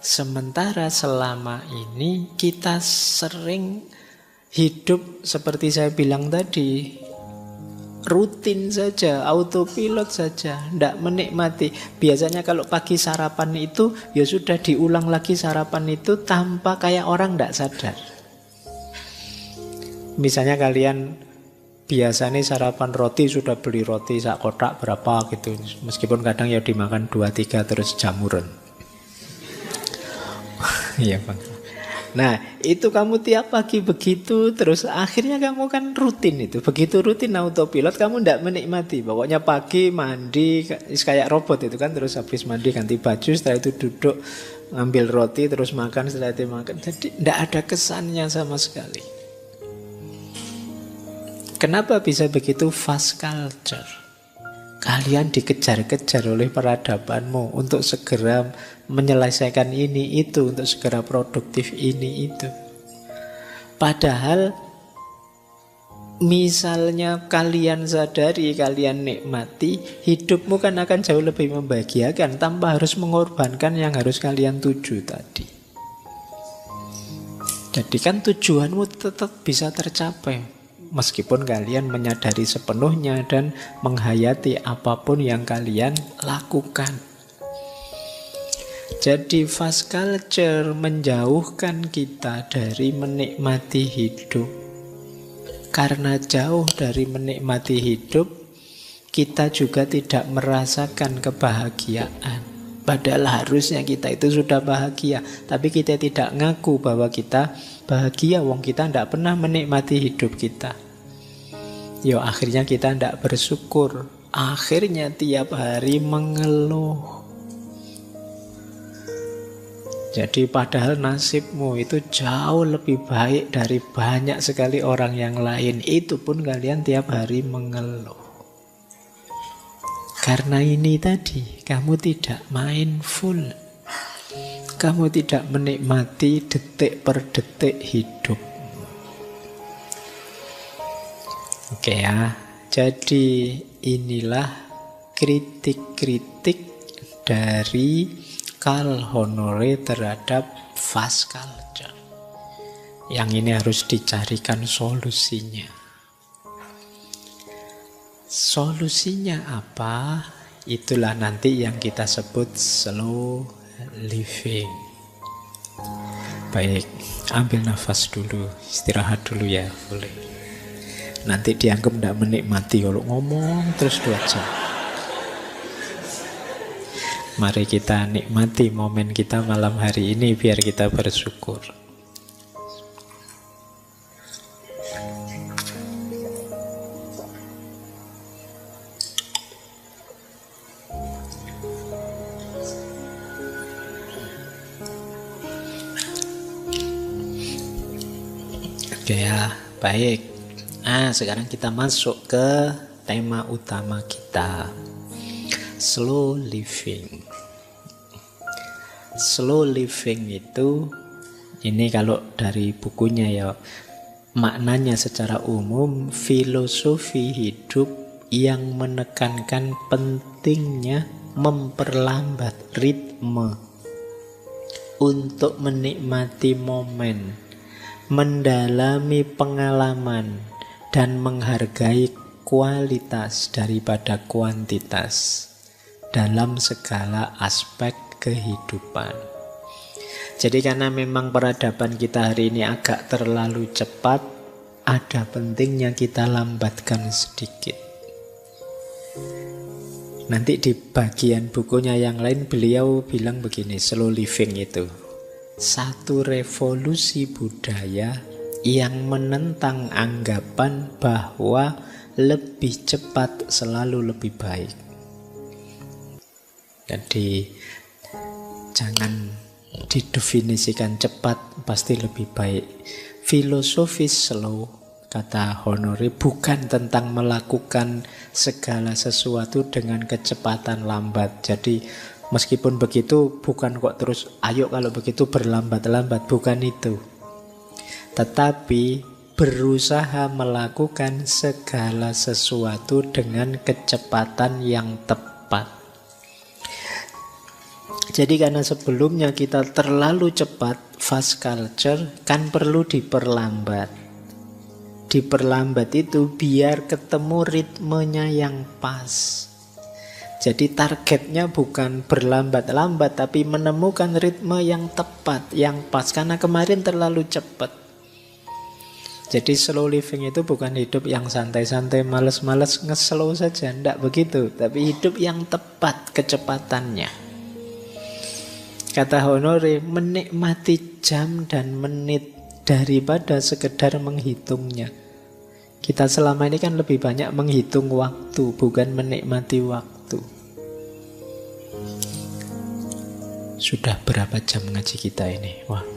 Sementara selama ini kita sering hidup seperti saya bilang tadi, rutin saja, autopilot saja, tidak menikmati. Biasanya kalau pagi sarapan itu, ya sudah diulang lagi sarapan itu tanpa kayak orang tidak sadar. Misalnya kalian biasa nih sarapan roti, sudah beli roti sak kotak berapa gitu. Meskipun kadang ya dimakan 2-3 terus jamuran. Iya Bang. Nah itu kamu tiap pagi begitu, terus akhirnya kamu kan rutin itu. Begitu rutin autopilot, kamu tidak menikmati. Pokoknya pagi mandi kayak robot itu kan. Terus habis mandi ganti baju, setelah itu duduk ngambil roti, terus makan, setelah itu makan. Jadi tidak ada kesannya sama sekali. Kenapa bisa begitu? Fast culture. Kalian dikejar-kejar oleh peradabanmu untuk segera menyelesaikan ini itu, untuk segera produktif ini itu. Padahal misalnya kalian sadari, kalian nikmati, hidupmu kan akan jauh lebih membahagiakan tanpa harus mengorbankan yang harus kalian tuju tadi. Jadi kan tujuanmu tetap bisa tercapai meskipun kalian menyadari sepenuhnya dan menghayati apapun yang kalian lakukan. Jadi fast culture menjauhkan kita dari menikmati hidup. Karena jauh dari menikmati hidup, kita juga tidak merasakan kebahagiaan. Padahal harusnya kita itu sudah bahagia, tapi kita tidak ngaku bahwa kita bahagia, wong kita tidak pernah menikmati hidup kita. Yo akhirnya kita tidak bersyukur, akhirnya tiap hari mengeluh. Jadi padahal nasibmu itu jauh lebih baik dari banyak sekali orang yang lain. Itu pun kalian tiap hari mengeluh. Karena ini tadi, kamu tidak mindful. Kamu tidak menikmati detik per detik hidup. Oke ya, jadi inilah kritik-kritik dari Carl Honore terhadap fast culture. Yang ini harus dicarikan solusinya. Solusinya apa? Itulah nanti yang kita sebut slow living. Baik, ambil nafas dulu, istirahat dulu ya, boleh. Nanti dianggap tidak menikmati kalau ngomong terus 2 jam. Mari kita nikmati momen kita malam hari ini biar kita bersyukur. Oke ya, baik. Sekarang kita masuk ke tema utama kita. Slow living. Slow living itu, ini kalau dari bukunya ya, maknanya secara umum filosofi hidup yang menekankan pentingnya memperlambat ritme untuk menikmati momen, mendalami pengalaman, dan menghargai kualitas daripada kuantitas dalam segala aspek kehidupan. Jadi karena memang peradaban kita hari ini agak terlalu cepat, ada pentingnya kita lambatkan sedikit. Nanti di bagian bukunya yang lain beliau bilang begini, slow living itu satu revolusi budaya yang menentang anggapan bahwa lebih cepat selalu lebih baik. Jadi jangan didefinisikan cepat pasti lebih baik. Filosofis slow, kata Honore, bukan tentang melakukan segala sesuatu dengan kecepatan lambat. Jadi meskipun begitu bukan kok terus ayo kalau begitu berlambat-lambat, bukan itu. Tetapi berusaha melakukan segala sesuatu dengan kecepatan yang tepat. Jadi karena sebelumnya kita terlalu cepat, fast culture kan perlu diperlambat. Diperlambat itu biar ketemu ritmenya yang pas. Jadi targetnya bukan berlambat-lambat, tapi menemukan ritme yang tepat, yang pas. Karena kemarin terlalu cepat. Jadi slow living itu bukan hidup yang santai-santai, males-males, nge-slow saja. Tidak begitu, tapi hidup yang tepat kecepatannya. Kata Honore, menikmati jam dan menit daripada sekedar menghitungnya. Kita selama ini kan lebih banyak menghitung waktu, bukan menikmati waktu. Sudah berapa jam ngaji kita ini? Wah,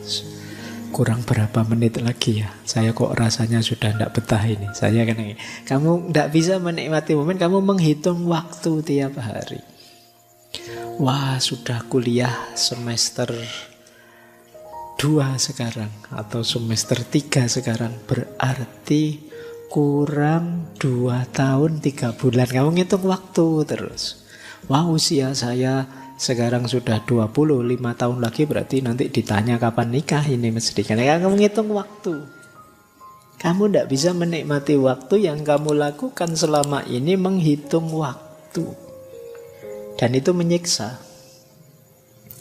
kurang berapa menit lagi ya. Saya kok rasanya sudah tidak betah ini. Saya kan ini. Kamu tidak bisa menikmati momen, kamu menghitung waktu tiap hari. Wah, sudah kuliah semester 2 sekarang atau semester 3 sekarang, berarti kurang 2 tahun 3 bulan. Kamu ngitung waktu terus. Wah, usia saya sekarang sudah 25 tahun lagi, berarti nanti ditanya kapan nikah ini mesti. Karena kamu ngitung waktu. Kamu tidak bisa menikmati waktu. Yang kamu lakukan selama ini menghitung waktu. Dan itu menyiksa.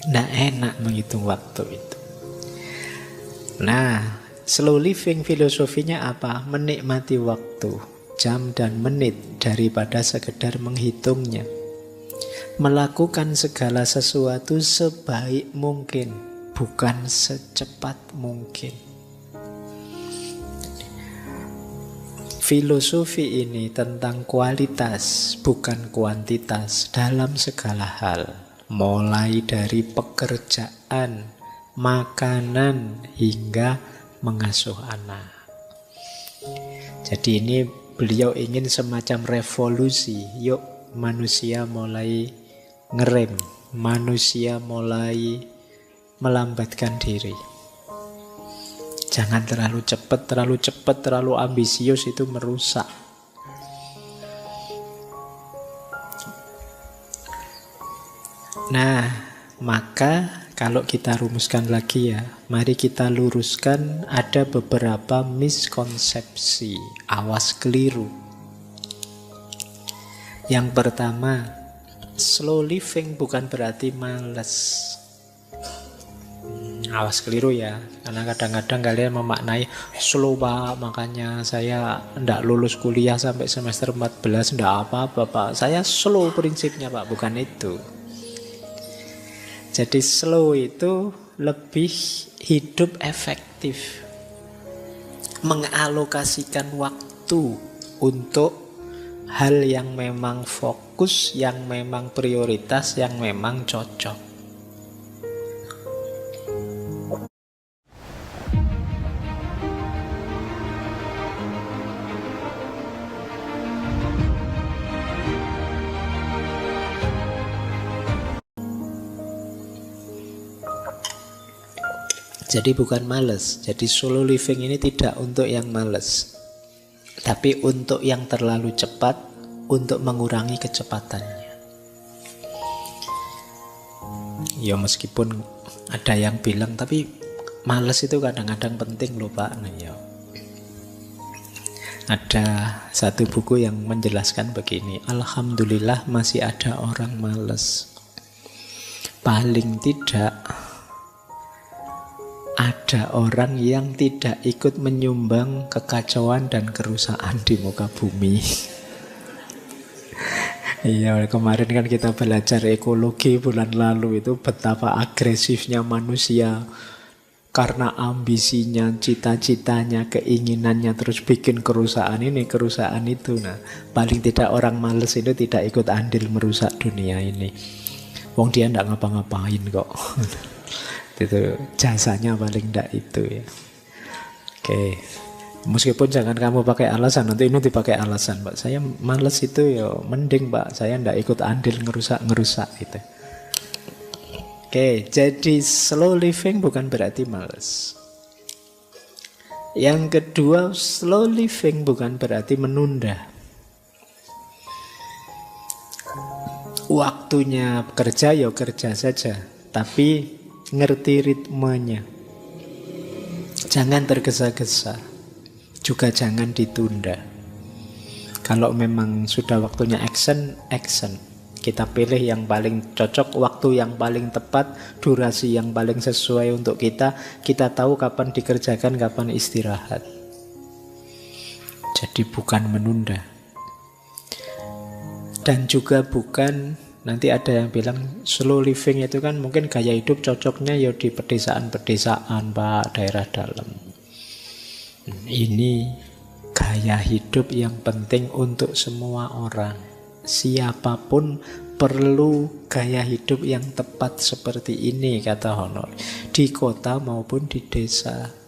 Tidak enak menghitung waktu itu. Nah, slow living filosofinya apa? Menikmati waktu, jam dan menit daripada sekedar menghitungnya. Melakukan segala sesuatu sebaik mungkin, bukan secepat mungkin. Filosofi ini tentang kualitas, bukan kuantitas dalam segala hal. Mulai dari pekerjaan, makanan, hingga mengasuh anak. Jadi ini beliau ingin semacam revolusi. Yuk manusia mulai ngerem, manusia mulai melambatkan diri. Jangan terlalu cepat, terlalu ambisius itu merusak. Nah, maka kalau kita rumuskan lagi ya, mari kita luruskan ada beberapa miskonsepsi, awas keliru. Yang pertama, slow living bukan berarti malas. Awas keliru ya, karena kadang-kadang kalian memaknai slow pak, makanya saya tidak lulus kuliah sampai semester 14, tidak apa-apa pak, saya slow prinsipnya pak, bukan itu. Jadi slow itu lebih hidup efektif, mengalokasikan waktu untuk hal yang memang fokus, yang memang prioritas, yang memang cocok. Jadi bukan males. Jadi slow living ini tidak untuk yang males, tapi untuk yang terlalu cepat, untuk mengurangi kecepatannya. Ya meskipun ada yang bilang, tapi males itu kadang-kadang penting loh pak. Nah, ya. Ada satu buku yang menjelaskan begini, alhamdulillah masih ada orang males. Paling tidak ada orang yang tidak ikut menyumbang kekacauan dan kerusakan di muka bumi. Iya, kemarin kan kita belajar ekologi bulan lalu itu betapa agresifnya manusia karena ambisinya, cita-citanya, keinginannya terus bikin kerusakan ini, kerusakan itu. Nah, paling tidak orang males itu tidak ikut andil merusak dunia ini. Wong dia ndak ngapa-ngapain kok. Itu jasanya paling enggak itu ya. Oke. Meskipun jangan kamu pakai alasan, nanti ini dipakai alasan, Pak. Saya males itu ya, mending Pak, saya enggak ikut andil ngerusak gitu. Oke, jadi slow living bukan berarti males. Yang kedua, slow living bukan berarti menunda. Waktunya kerja ya kerja saja. tapi ngerti ritmenya. Jangan tergesa-gesa, juga jangan ditunda. Kalau memang sudah waktunya action, action. Kita pilih yang paling cocok, waktu yang paling tepat, durasi yang paling sesuai untuk kita. Kita tahu kapan dikerjakan, kapan istirahat. Jadi bukan menunda. Dan juga bukan, nanti ada yang bilang slow living itu kan mungkin gaya hidup cocoknya ya di pedesaan-pedesaan, Pak, daerah dalam. Ini gaya hidup yang penting untuk semua orang. Siapapun perlu gaya hidup yang tepat seperti ini, kata Honor. Di kota maupun di desa.